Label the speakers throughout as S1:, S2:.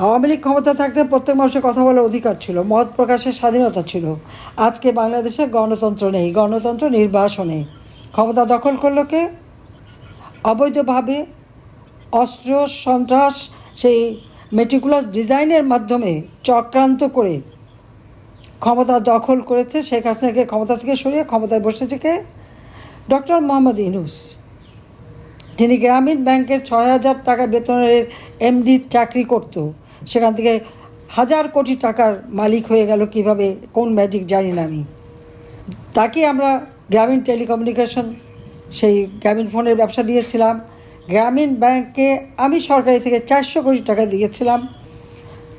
S1: আওয়ামী লীগ ক্ষমতা থাকতে প্রত্যেক মানুষের কথা বলার অধিকার ছিল, মত প্রকাশের স্বাধীনতা ছিল। আজকে বাংলাদেশে গণতন্ত্র নেই, গণতন্ত্র নির্বাসনে। ক্ষমতা দখল করলো কে? অবৈধভাবে অস্ত্র সন্ত্রাস সেই মেটিকুলাস ডিজাইনের মাধ্যমে চক্রান্ত করে ক্ষমতা দখল করেছে। শেখ হাসিনাকে ক্ষমতা থেকে সরিয়ে ক্ষমতায় বসেছে কে? ডক্টর মোহাম্মদ ইউনূস, যিনি গ্রামীণ ব্যাংকের ৬,০০০ টাকা বেতনের এমডি চাকরি করত, সেখান থেকে ১,০০০ কোটি টাকার মালিক হয়ে গেল কিভাবে, কোন ম্যাজিক জানি না আমি। তাকে আমরা গ্রামীণ টেলিকমিউনিকেশন সেই গ্রামীণ ফোনের ব্যবসা দিয়েছিলাম। গ্রামীণ ব্যাংকে আমি সরকারি থেকে ৪০০ কোটি টাকা দিয়েছিলাম।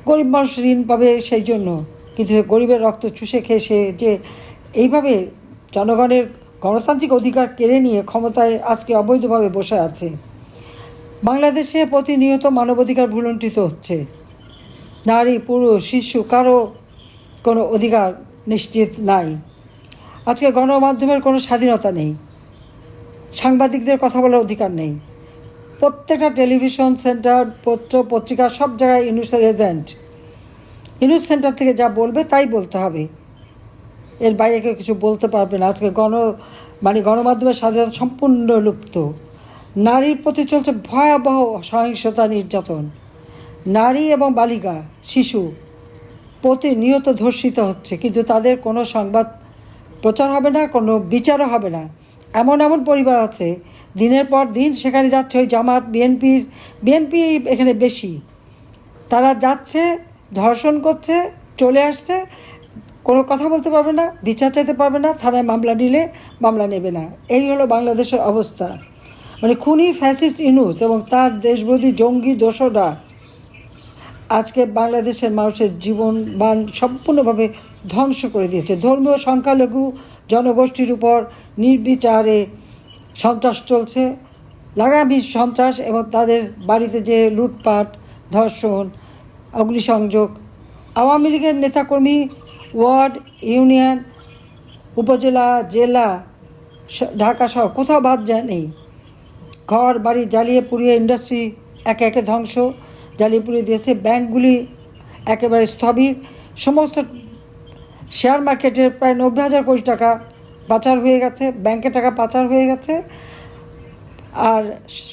S1: গরিব মানুষ ঋণ পাবে সেই জন্য, কিন্তু গরিবের রক্ত চুষে খেয়ে সে যে এইভাবে জনগণের গণতান্ত্রিক অধিকার কেড়ে নিয়ে ক্ষমতায় আজকে অবৈধভাবে বসে আছে। বাংলাদেশে প্রতিনিয়ত মানবাধিকার ভুলুণ্ঠিত হচ্ছে। নারী, পুরুষ, শিশু কারো কোনো অধিকার নিশ্চিত নাই। আজকে গণমাধ্যমের কোনো স্বাধীনতা নেই, সাংবাদিকদের কথা বলার অধিকার নেই। প্রত্যেকটা টেলিভিশন সেন্টার, পত্র পত্রিকা, সব জায়গায় ইউনূসের এজেন্ট। ইউনূস সেন্টার থেকে যা বলবে তাই বলতে হবে, এর বাইরে কেউ কিছু বলতে পারবে না। আজকে গণমাধ্যমের স্বাধীনতা সম্পূর্ণ লুপ্ত। নারীর প্রতি চলছে ভয়াবহ সহিংসতা, নির্যাতন। নারী এবং বালিকা, শিশু প্রতিনিয়ত ধর্ষিত হচ্ছে, কিন্তু তাদের কোনো সংবাদ প্রচার হবে না, কোনো বিচারও হবে না। এমন এমন পরিবার আছে দিনের পর দিন সেখানে যাচ্ছে ওই জামাত, বিএনপি এখানে বেশি। তারা যাচ্ছে, ধর্ষণ করছে, চলে আসছে, কোনো কথা বলতে পারবে না, বিচার চাইতে পারবে না, থানায় মামলা নিলে মামলা নেবে না। এই হলো বাংলাদেশের অবস্থা। মানে খুনি ফ্যাসিস্ট ইউনূস এবং তার দেশবিরোধী জঙ্গি দোসররা আজকে বাংলাদেশের মানুষের জীবনমান সম্পূর্ণভাবে ধ্বংস করে দিয়েছে। ধর্মীয় সংখ্যালঘু জনগোষ্ঠীর উপর নির্বিচারে সন্ত্রাস চলছে, লাগামহীন সন্ত্রাস, এবং তাদের বাড়িতে যে লুটপাট, ধর্ষণ, অগ্নিসংযোগ। আওয়ামী লীগের নেতাকর্মী ওয়ার্ড, ইউনিয়ন, উপজেলা, জেলা, ঢাকা শহর কোথাও বাদ যায় নেই। ঘর বাড়ি জ্বালিয়ে পুড়িয়ে, ইন্ডাস্ট্রি একে একে ধ্বংস, জ্বালিয়ে পুড়িয়ে দিয়েছে। ব্যাংকগুলি একেবারে স্থবির। সমস্ত শেয়ার মার্কেটের প্রায় ৯০,০০০ কোটি টাকা পাচার হয়ে গেছে, ব্যাংকের টাকা পাচার হয়ে গেছে। আর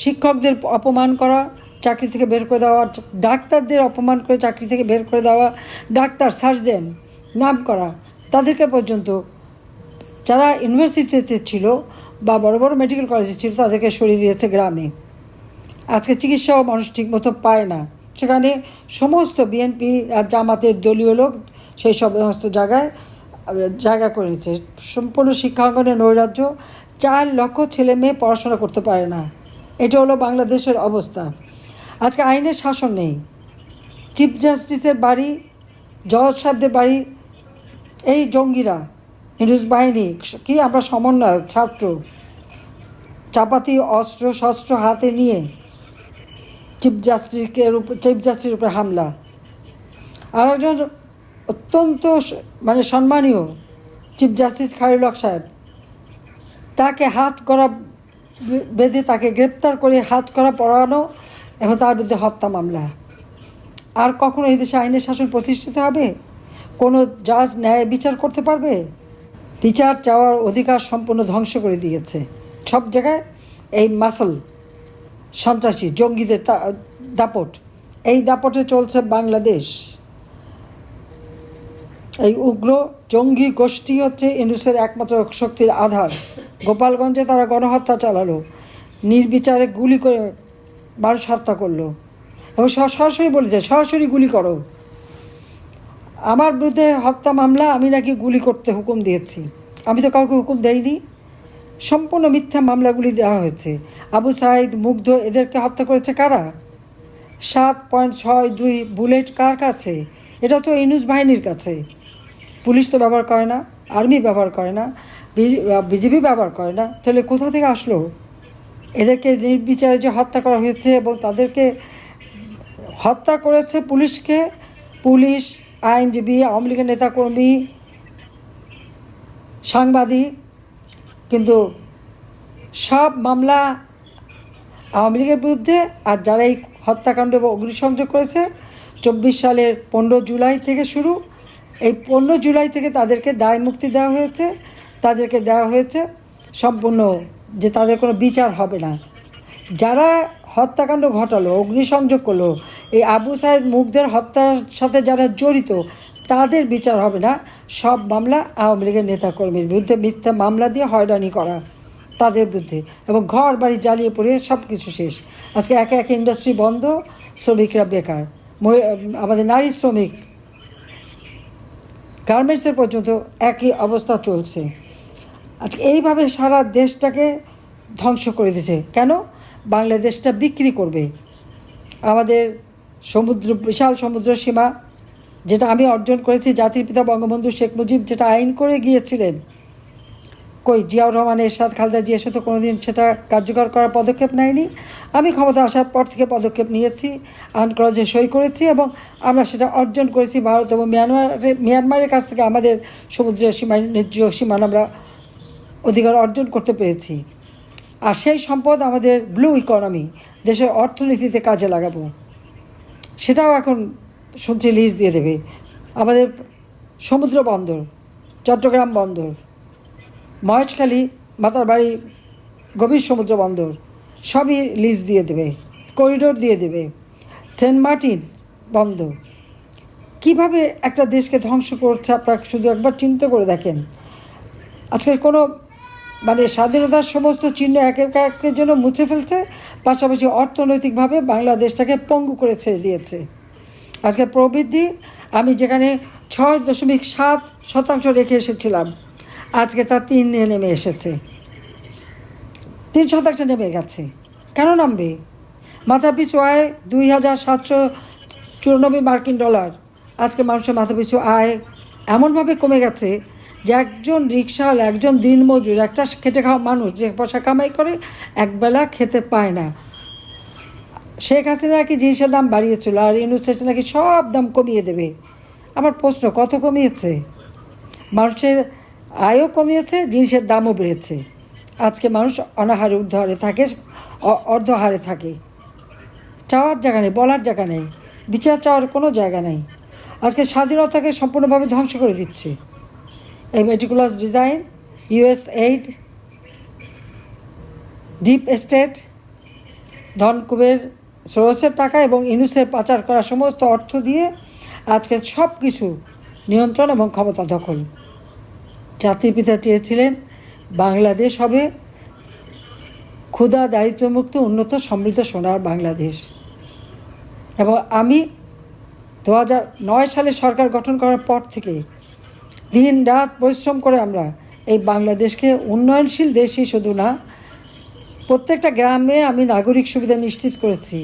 S1: শিক্ষকদের অপমান করা, চাকরি থেকে বের করে দেওয়া, ডাক্তারদের অপমান করে চাকরি থেকে বের করে দেওয়া, ডাক্তার, সার্জেন নাম করা, তাদেরকে পর্যন্ত যারা ইউনিভার্সিটিতে ছিল বা বড় বড় মেডিকেল কলেজে ছিল তাদেরকে সরিয়ে দিয়েছে গ্রামে। আজকে চিকিৎসাও মানুষ ঠিকমতো পায় না। সেখানে সমস্ত বিএনপি আর জামাতের দলীয় লোক সেই সমস্ত জায়গা করে নিচ্ছে। সম্পূর্ণ শিক্ষাঙ্গনে নৈরাজ্য। ৪ লক্ষ ছেলে মেয়ে পড়াশোনা করতে পারে না। এটা হলো বাংলাদেশের অবস্থা। আজকে আইনের শাসন নেই। চিফ জাস্টিসের বাড়ি, জজ সাহেবদের বাড়ি, এই জঙ্গিরা, ইউনূস বাহিনী কি আমরা সমন্বয়ক, ছাত্র, চাপাতি অস্ত্র শস্ত্র হাতে নিয়ে চিফ জাস্টিসের উপরে হামলা। আর একজন অত্যন্ত সম্মানীয় চিফ জাস্টিস খায়রুল হক সাহেব, তাকে হাত করা বেঁধে তাকে গ্রেপ্তার করে হাত করা পড়ানো এবং তার বিরুদ্ধে হত্যা মামলা। আর কখনো এই দেশে আইনের শাসন প্রতিষ্ঠিত হবে? কোনো জাজ ন্যায় বিচার করতে পারবে? বিচার চাওয়ার অধিকার সম্পূর্ণ ধ্বংস করে দিয়েছে সব জায়গায়। এই মাসল সন্ত্রাসী জঙ্গিদের দাপট, এই দাপটে চলছে বাংলাদেশ। এই উগ্র জঙ্গি গোষ্ঠী হচ্ছে ইউনূসের একমাত্র শক্তির আধার। গোপালগঞ্জে তারা গণহত্যা চালালো, নির্বিচারে গুলি করে মানুষ হত্যা করলো, এবং সরাসরি বলেছে সরাসরি গুলি করো। আমার বিরুদ্ধে হত্যা মামলা, আমি নাকি গুলি করতে হুকুম দিয়েছি। আমি তো কাউকে হুকুম দেইনি। সম্পূর্ণ মিথ্যা মামলাগুলি দেওয়া হয়েছে। আবু সাঈদ, মুগ্ধ, এদেরকে হত্যা করেছে কারা? 7.62 বুলেট কার কাছে? এটা তো ইউনূস বাহিনীর কাছে। পুলিশ তো ব্যবহার করে না, আর্মি ব্যবহার করে না, বিজিবি ব্যবহার করে না, তাহলে কোথা থেকে আসলো? এদেরকে নির্বিচারে যে হত্যা করা হয়েছে, এবং তাদেরকে হত্যা করেছে পুলিশ, আইনজীবী, আওয়ামী লীগের নেতাকর্মী, সাংবাদিক। কিন্তু সব মামলা আওয়ামী লীগের বিরুদ্ধে, আর যারা এই হত্যাকাণ্ড এবং অগ্নিসংযোগ করেছে সালের 15 জুলাই থেকে শুরু। এই 15 জুলাই থেকে তাদেরকে দায় মুক্তি দেওয়া হয়েছে, তাদেরকে দেওয়া হয়েছে সম্পূর্ণ যে তাদের কোনো বিচার হবে না। যারা হত্যাকাণ্ড ঘটালো, অগ্নিসংযোগ করলো, এই আবু সাইদ মুগ্ধের হত্যার সাথে যারা জড়িত তাদের বিচার হবে না। সব মামলা আওয়ামী লীগের নেতাকর্মীর বিরুদ্ধে, মিথ্যা মামলা দিয়ে হয়রানি করা তাদের বিরুদ্ধে, এবং ঘর বাড়ি জ্বালিয়ে পড়িয়ে সব কিছু শেষ। আজকে একে একে ইন্ডাস্ট্রি বন্ধ, শ্রমিকরা বেকার, আমাদের নারী শ্রমিক, গার্মেন্টসের পর্যন্ত একই অবস্থা চলছে। আজকে এইভাবে সারা দেশটাকে ধ্বংস করে দিয়েছে। কেন? বাংলাদেশটা বিক্রি করবে। আমাদের সমুদ্র, বিশাল সমুদ্র সীমা, যেটা আমি অর্জন করেছি, জাতির পিতা বঙ্গবন্ধু শেখ মুজিব যেটা আইন করে গিয়েছিলেন, কই জিয়াউর রহমান, এরশাদ, খালেদা জিয়া এসে তো কোনোদিন সেটা কার্যকর করার পদক্ষেপ নেয়নি। আমি ক্ষমতা আসার পর থেকে পদক্ষেপ নিয়েছি, আনক্লজে সই করেছি, এবং আমরা সেটা অর্জন করেছি। ভারত এবং মিয়ানমারের কাছ থেকে আমাদের সমুদ্র সীমা, ন্যায্য সীমানা আমরা অধিকার অর্জন করতে পেরেছি। আর সেই সম্পদ আমাদের ব্লু ইকোনমি, দেশের অর্থনীতিতে কাজে লাগাবো। সেটাও এখন শুনছি লিজ দিয়ে দেবে। আমাদের সমুদ্র বন্দর, চট্টগ্রাম বন্দর, মহেশখালী, মাতারবাড়ি গভীর সমুদ্র বন্দর সবই লিজ দিয়ে দেবে, করিডোর দিয়ে দেবে। সেন্ট মার্টিন বন্দর কিভাবে একটা দেশকে ধ্বংস করছে আপনারা শুধু একবার চিন্তা করে দেখেন। আজকের কোনো স্বাধীনতার সমস্ত চিহ্ন এক একের জন্য মুছে ফেলছে, পাশাপাশি অর্থনৈতিকভাবে বাংলাদেশটাকে পঙ্গু করে ছেড়ে দিয়েছে। আজকে প্রবৃদ্ধি আমি যেখানে 6.7% রেখে এসেছিলাম, আজকে তা 3 নেমে এসেছে, 3% নেমে গেছে। কেন নামবে? মাথাপিছু আয় $2,794 মার্কিন। আজকে মানুষের মাথাপিছু আয় এমনভাবে কমে গেছে যে একজন রিকশাওয়ালা, একজন দিনমজুর, একটা খেটে খাওয়া মানুষ যে পয়সা কামাই করে একবেলা খেতে পায় না। শেখ হাসিনা নাকি জিনিসের দাম বাড়িয়েছিল, আর ইউনূস নাকি সব দাম কমিয়ে দেবে। আমার প্রশ্ন, কত কমিয়েছে? মানুষের আয়ও কমিয়েছে, জিনিসের দামও বেড়েছে। আজকে মানুষ অনাহারে, ঊর্ধ্বহারে থাকে, অর্ধহারে থাকে। চাওয়ার জায়গা নেই, বলার জায়গা নেই, বিচার চাওয়ার কোনো জায়গা নেই। আজকে স্বাধীনতাকে সম্পূর্ণভাবে ধ্বংস করে দিচ্ছে এই meticulous design, US aid, deep state, ধনকুবের সোর্সের টাকা এবং ইউনূসের পাচার করা সমস্ত অর্থ দিয়ে আজকে সব কিছু নিয়ন্ত্রণ এবং ক্ষমতা দখল। জাতির পিতা চেয়েছিলেন বাংলাদেশ হবে ক্ষুধা দারিদ্র্যমুক্ত, উন্নত, সমৃদ্ধ, সোনার বাংলাদেশ। এবং আমি 2009 সালে সরকার গঠন করার পর থেকে দিন রাত পরিশ্রম করে আমরা এই বাংলাদেশকে উন্নয়নশীল দেশই শুধু না, প্রত্যেকটা গ্রামে আমি নাগরিক সুবিধা নিশ্চিত করেছি,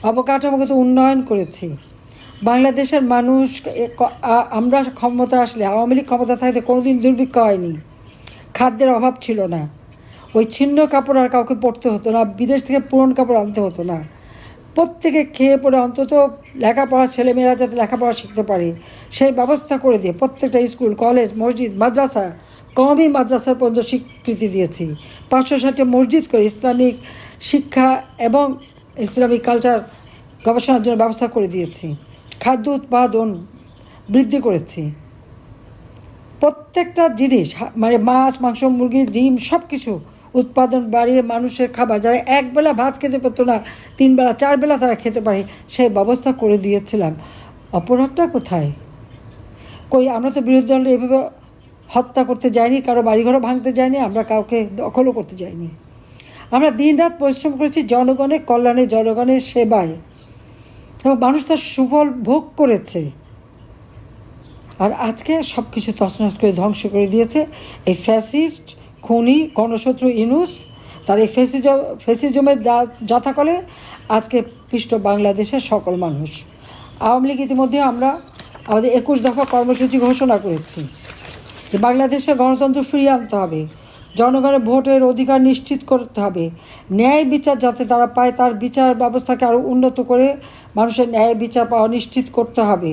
S1: অবকাঠামোগত উন্নয়ন করেছি। বাংলাদেশের মানুষ, আমরা ক্ষমতা আসলে, আওয়ামী লীগ ক্ষমতা থাকতে কোনোদিন দুর্ভিক্ষ হয়নি, খাদ্যের অভাব ছিল না, ওই ছিন্ন কাপড় আর কাউকে পরতে হতো না, বিদেশ থেকে পুরনো কাপড় আনতে হতো না। প্রত্যেকে খেয়ে পড়ে অন্তত লেখাপড়া, ছেলেমেয়েরা যাতে লেখাপড়া শিখতে পারে সেই ব্যবস্থা করে দিয়ে প্রত্যেকটা স্কুল, কলেজ, মসজিদ, মাদ্রাসা, কওমি মাদ্রাসার পর্যন্ত স্বীকৃতি দিয়েছি। 560টি মসজিদ করে ইসলামিক শিক্ষা এবং ইসলামিক কালচার গবেষণার জন্য ব্যবস্থা করে দিয়েছি। খাদ্য উৎপাদন বৃদ্ধি করেছি। প্রত্যেকটা জিনিস, মাছ, মাংস, মুরগি, ডিম সব কিছু উৎপাদন বাড়িয়ে মানুষের খাবার, যারা একবেলা ভাত খেতে পেতো না 3 বেলা 4 বেলা তারা খেতে পারে সেই ব্যবস্থা করে দিয়েছিলাম। অপরাধটা কোথায়? কই আমরা তো বিরোধী দল এভাবে হত্যা করতে যাইনি, কারো বাড়িঘরও ভাঙতে যাইনি, আমরা কাউকে দখলও করতে যাইনি। আমরা দিনরাত পরিশ্রম করেছি জনগণের কল্যাণে, জনগণের সেবায়, এবং মানুষ তার সুফল ভোগ করেছে। আর আজকে সব কিছু তছনছ করে ধ্বংস করে দিয়েছে এই ফ্যাসিস্ট, খুনি, গণশত্রু ইউনূস। তার এই ফ্যাসিজমের যাথাকলে আজকে পৃষ্ঠ বাংলাদেশের সকল মানুষ। আওয়ামী লীগ ইতিমধ্যে আমরা আমাদের 21 দফা কর্মসূচি ঘোষণা করেছি যে বাংলাদেশে গণতন্ত্র ফিরিয়ে আনতে হবে, জনগণের ভোটের অধিকার নিশ্চিত করতে হবে, ন্যায় বিচার যাতে তারা পায়, তার বিচার ব্যবস্থাকে আরও উন্নত করে মানুষের ন্যায় বিচার পাওয়া নিশ্চিত করতে হবে।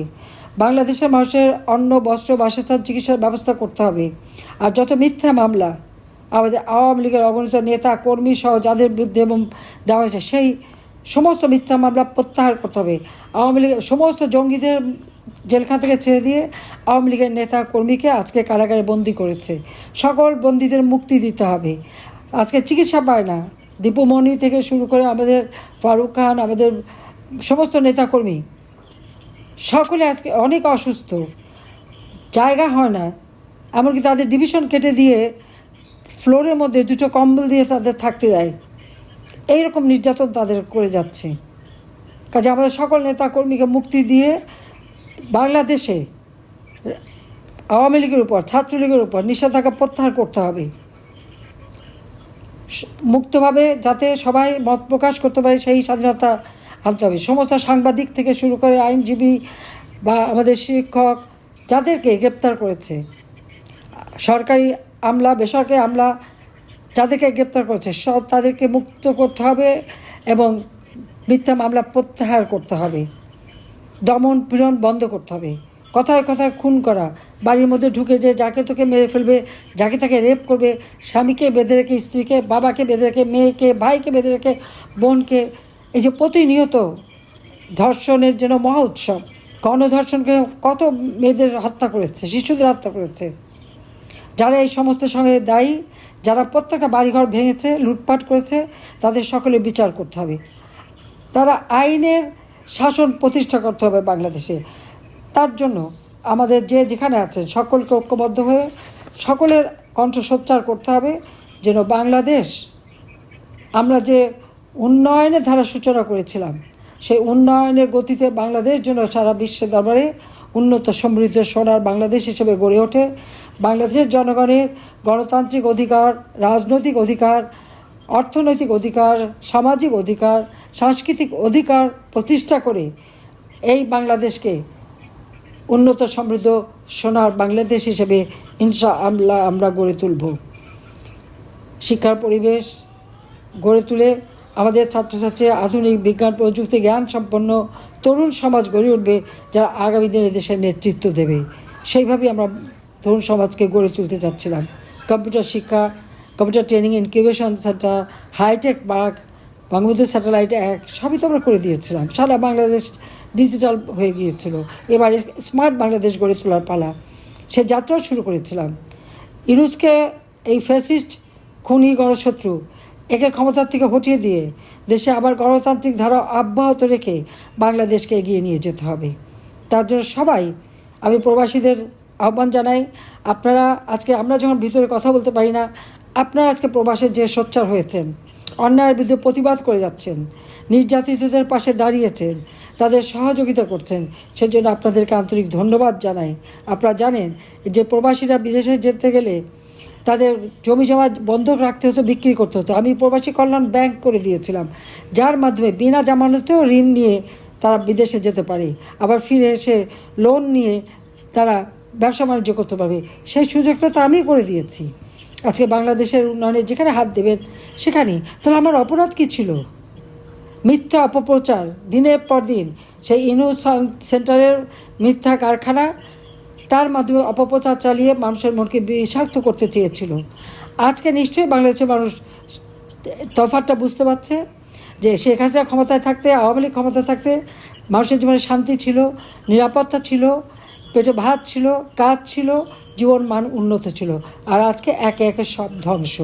S1: বাংলাদেশের মানুষের অন্ন, বস্ত্র, বাসস্থান, চিকিৎসার ব্যবস্থা করতে হবে। আর যত মিথ্যা মামলা আমাদের আওয়ামী লীগের অগণিত নেতা কর্মী সহ যাদের বিরুদ্ধে এবং দেওয়া হয়েছে, সেই সমস্ত মিথ্যা মামলা প্রত্যাহার করতে হবে। আওয়ামী লীগ সমস্ত জঙ্গিদের জেলখানা থেকে ছেড়ে দিয়ে আওয়ামী লীগের নেতা কর্মীকে আজকে কারাগারে বন্দি করেছে। সকল বন্দীদের মুক্তি দিতে হবে। আজকে চিকিৎসা পায় না, দীপুমণি থেকে শুরু করে আমাদের ফারুক খান, আমাদের সমস্ত নেতাকর্মী সকলে আজকে অনেক অসুস্থ, জায়গা হয় না, এমনকি তাদের ডিভিশন কেটে দিয়ে ফ্লোরের মধ্যে দুটো কম্বল দিয়ে তাদের থাকতে দেয়। এইরকম নির্যাতন তাদের করে যাচ্ছে। কাজে আমাদের সকল নেতাকর্মীকে মুক্তি দিয়ে বাংলাদেশে আওয়ামী লীগের উপর, ছাত্রলীগের উপর নিষেধাজ্ঞা প্রত্যাহার করতে হবে। মুক্তভাবে যাতে সবাই মত প্রকাশ করতে পারে সেই স্বাধীনতা আনতে হবে। সমস্ত সাংবাদিক থেকে শুরু করে আইনজীবী বা আমাদের শিক্ষক যাদেরকে গ্রেপ্তার করেছে, সরকারি আমলা, বেসরকারি আমলা যাদেরকে গ্রেপ্তার করেছে সব তাদেরকে মুক্ত করতে হবে এবং মিথ্যা মামলা প্রত্যাহার করতে হবে। দমন পীড়ন বন্ধ করতে হবে। কথায় কথায় খুন করা, বাড়ির মধ্যে ঢুকে যে যাকে তোকে মেরে ফেলবে, যাকে তাকে রেপ করবে, স্বামীকে বেঁধে রেখে স্ত্রীকে, বাবাকে বেঁধে রেখে মেয়েকে, ভাইকে বেঁধে রেখে বোনকে, এই যে প্রতিনিয়ত ধর্ষণের যেন মহা উৎসব। গণধর্ষণকে কত মেয়েদের হত্যা করেছে, শিশুদের হত্যা করেছে। যারা এই সমস্ত সঙ্গে দায়ী, যারা প্রত্যেকটা বাড়িঘর ভেঙেছে, লুটপাট করেছে, তাদের সকলে বিচার করতে হবে। তারা আইনের শাসন প্রতিষ্ঠা করতে হবে বাংলাদেশে। তার জন্য আমাদের যে যেখানে আছেন সকলকে ঐক্যবদ্ধ হয়ে সকলের কণ্ঠ সোচ্চার করতে হবে, যেন বাংলাদেশ আমরা যে উন্নয়নের ধারা সূচনা করেছিলাম সেই উন্নয়নের গতিতে বাংলাদেশ যেন সারা বিশ্বের দরবারে উন্নত সমৃদ্ধ সোনার বাংলাদেশ হিসেবে গড়ে ওঠে। বাংলাদেশের জনগণের গণতান্ত্রিক অধিকার, রাজনৈতিক অধিকার, অর্থনৈতিক অধিকার, সামাজিক অধিকার, সাংস্কৃতিক অধিকার প্রতিষ্ঠা করে এই বাংলাদেশকে উন্নত সমৃদ্ধ সোনার বাংলাদেশ হিসেবে ইনশাআল্লাহ আমরা গড়ে তুলব। শিক্ষার পরিবেশ গড়ে তুলে আমাদের ছাত্রছাত্রী আধুনিক বিজ্ঞান প্রযুক্তি জ্ঞান সম্পন্ন তরুণ সমাজ গড়ে উঠবে, যারা আগামী দিনে দেশের নেতৃত্ব দেবে। সেইভাবেই আমরা তরুণ সমাজকে গড়ে তুলতে চাচ্ছিলাম। কম্পিউটার শিক্ষা, computer training incubation centre, hi tech park, Bangabandhu satellite act সবই তো আমরা করে দিয়েছিলাম। সারা বাংলাদেশ ডিজিটাল হয়ে গিয়েছিল। এবারে স্মার্ট বাংলাদেশ গড়ে তোলার পালা, সে যাত্রাও শুরু করেছিলাম। ইউনুসকে, এই ফ্যাসিস্ট খুনি গণশত্রু, একে ক্ষমতার থেকে হটিয়ে দিয়ে দেশে আবার গণতান্ত্রিক ধারা অব্যাহত রেখে বাংলাদেশকে এগিয়ে নিয়ে যেতে হবে। তার জন্য সবাই, আমি প্রবাসীদের আহ্বান জানাই, আপনারা আজকে, আমরা যখন ভিতরে কথা বলতে পারি না, আপনারা আজকে প্রবাসে যে সোচ্চার হয়েছেন, অন্যায়ের বিরুদ্ধে প্রতিবাদ করে যাচ্ছেন, নির্যাতিতদের পাশে দাঁড়িয়েছেন, তাদের সহযোগিতা করছেন, সেজন্য আপনাদেরকে আন্তরিক ধন্যবাদ জানাই। আপনারা জানেন যে প্রবাসীরা বিদেশে যেতে গেলে তাদের জমি জমা বন্ধক রাখতে হতো, বিক্রি করতে হতো। আমি প্রবাসী কল্যাণ ব্যাংক করে দিয়েছিলাম, যার মাধ্যমে বিনা জামানতেও ঋণ নিয়ে তারা বিদেশে যেতে পারে, আবার ফিরে এসে লোন নিয়ে তারা ব্যবসা বাণিজ্য করতে পারবে। সেই সুযোগটা তো আমি করে দিয়েছি। আজকে বাংলাদেশের উন্নয়নে যেখানে হাত দেবেন সেখানেই। তাহলে আমার অপরাধ কী ছিল? মিথ্যা অপপ্রচার দিনের পর দিন, সেই ইউনুস সেন্টারের মিথ্যা কারখানা, তার মাধ্যমে অপপ্রচার চালিয়ে মানুষের মনকে বিষাক্ত করতে চেয়েছিল। আজকে নিশ্চয়ই বাংলাদেশের মানুষ তফাৎটা বুঝতে পারছে যে শেখ হাসিনা ক্ষমতায় থাকতে, আওয়ামী লীগ ক্ষমতায় থাকতে মানুষের জীবনে শান্তি ছিল, নিরাপত্তা ছিল, পেটে ভাত ছিল, কাজ ছিল, জীবন মান উন্নত ছিল। আর আজকে একে একে সব ধ্বংস।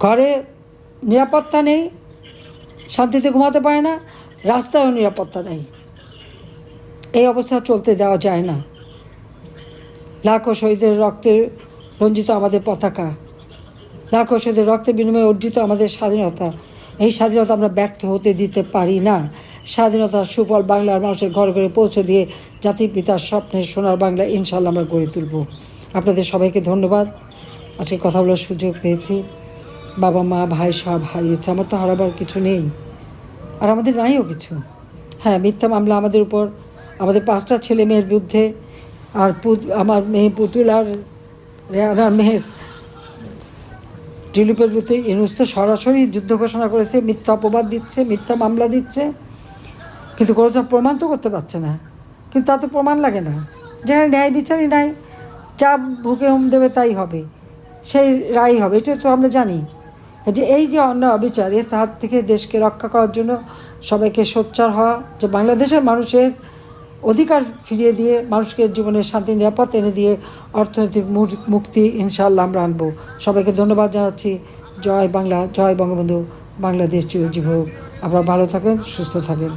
S1: ঘরে নিরাপত্তা নেই, শান্তিতে ঘুমাতে পারে না, রাস্তায়ও নিরাপত্তা নেই। এই অবস্থা চলতে দেওয়া যায় না। লাখো শহীদের রক্তে রঞ্জিত আমাদের পতাকা, লাখো শহীদের রক্তের বিনিময়ে অর্জিত আমাদের স্বাধীনতা, এই স্বাধীনতা আমরা ব্যর্থ হতে দিতে পারি না। স্বাধীনতার সুফল বাংলার মানুষের ঘরে ঘরে পৌঁছে দিয়ে জাতির পিতার স্বপ্নের সোনার বাংলা ইনশাল্লাহ আমরা গড়ে তুলব। আপনাদের সবাইকে ধন্যবাদ। আজকে কথা বলার সুযোগ পেয়েছি। বাবা মা ভাই সব হারিয়েছে, আমার তো হারাবার কিছু নেই, আর আমাদের নাইও কিছু। হ্যাঁ, মিথ্যা মামলা আমাদের উপর, আমাদের 5টা ছেলে মেয়ের বিরুদ্ধে, আর আমার মেয়ে পুতুল আর রেহানার মেয়ে টিলুপের বিরুদ্ধে ইউনুস তো সরাসরি যুদ্ধ ঘোষণা করেছে, মিথ্যা অপবাদ দিচ্ছে, মিথ্যা মামলা দিচ্ছে, কিন্তু কোনো তো প্রমাণ তো করতে পারছে না। কিন্তু তা তো প্রমাণ লাগে না। যেখানে ন্যায় বিচারই নাই, যা ভুকে হুম দেবে তাই হবে, সেই রায় হবে, এটা তো আমরা জানি। যে এই যে অন্যায় অবিচার এর হাত থেকে দেশকে রক্ষা করার জন্য সবাইকে সোচ্চার হওয়া, যে বাংলাদেশের মানুষের অধিকার ফিরিয়ে দিয়ে মানুষকে জীবনের শান্তি নিরাপদ এনে দিয়ে অর্থনৈতিক মুক্তি ইনশাআল্লাহ আমরা আনবো। সবাইকে ধন্যবাদ জানাচ্ছি। জয় বাংলা, জয় বঙ্গবন্ধু, বাংলাদেশ চিরজীবী হোক। আপনারা ভালো থাকেন, সুস্থ থাকেন।